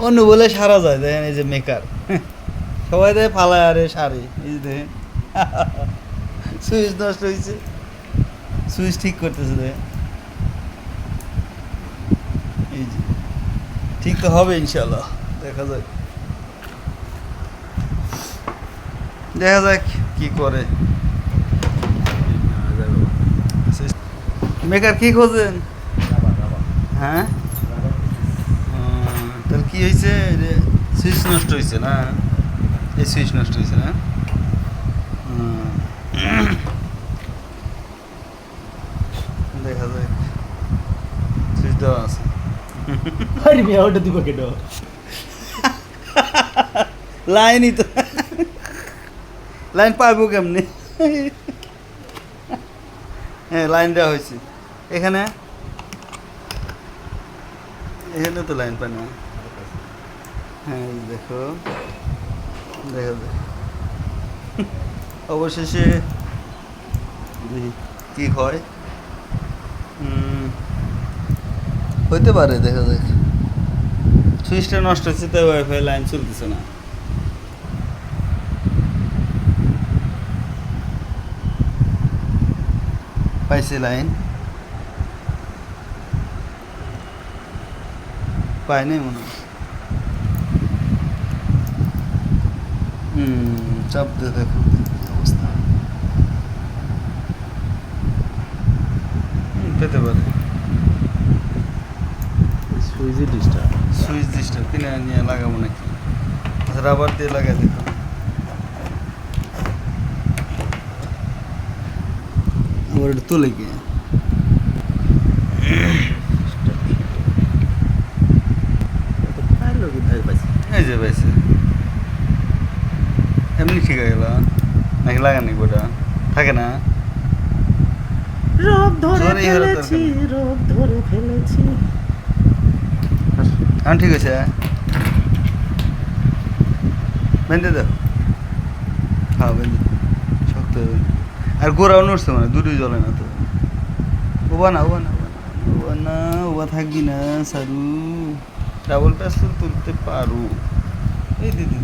অন্য বলে সারা যায়, দেখেন এই যে মেকার সবাই দেখে ফালায় আরে সারে, এই যে দেখেন সুইচ নষ্ট হয়েছে, সুইচ ঠিক করতেছে দেখেন, এই যে ঠিক তো হবে ইনশাল্লাহ, দেখা যাক দেখা যাক কি করে। মেকার কি খোঁজেন? হ্যাঁ তাহলে কি হয়েছে? সুইচ নষ্ট হয়েছে না, এই সুইচ নষ্ট হয়েছে না। দেখা যাক, সুইচ দেওয়া আছে। আরে মিয়া ওটা দিব কেন? লাইনই তো, লাইন পাইবো কেমনি? হ্যাঁ লাইন দেওয়া হয়েছে এখানে, এখানে তো লাইন পায় না। হ্যাঁ এই দেখো, দেখা যাক অবশেষে দেখি কি হয়। হইতে পারে, দেখা যাক। সুইচটা নষ্ট হচ্ছে তাই ওয়াইফাই লাইন চলতেছে না। পাইছে লাইন, পায় নাই মনে হয়। চাপ দিয়ে দেখো কি অবস্থা। পেতে পারে, সুইচে ডিস্টার্ব। সুইচ ডিস্টার্ব কিনে নিয়ে লাগাবো নাকি? আচ্ছা রাবার দিয়ে লাগাই দেখো। আবার এটা তুলে গিয়ে পাইলো কি ভাই পাইছে? এই যে পাইছে, এমনি ঠিক হয়ে গেল নাকি? লাগানি গোটা থাকে না, রোগ ধরে জোরেই হলো তোর ফেলেছি, কেন? রোগ ধরে ফেলেছি। এখন ঠিক আছে, বেঁধে দাও। হ্যাঁ বেঁধে দাও, শক্ত হয়ে গেছে। আর গোড়াও নড়ছে মানে, দুটোই জ্বলে না তো। ওবা না ওবা না ওবা না ওবা না, ওবা থাকবি না সারু, ডাবল প্যাস তুলতে পারু। এই দিদি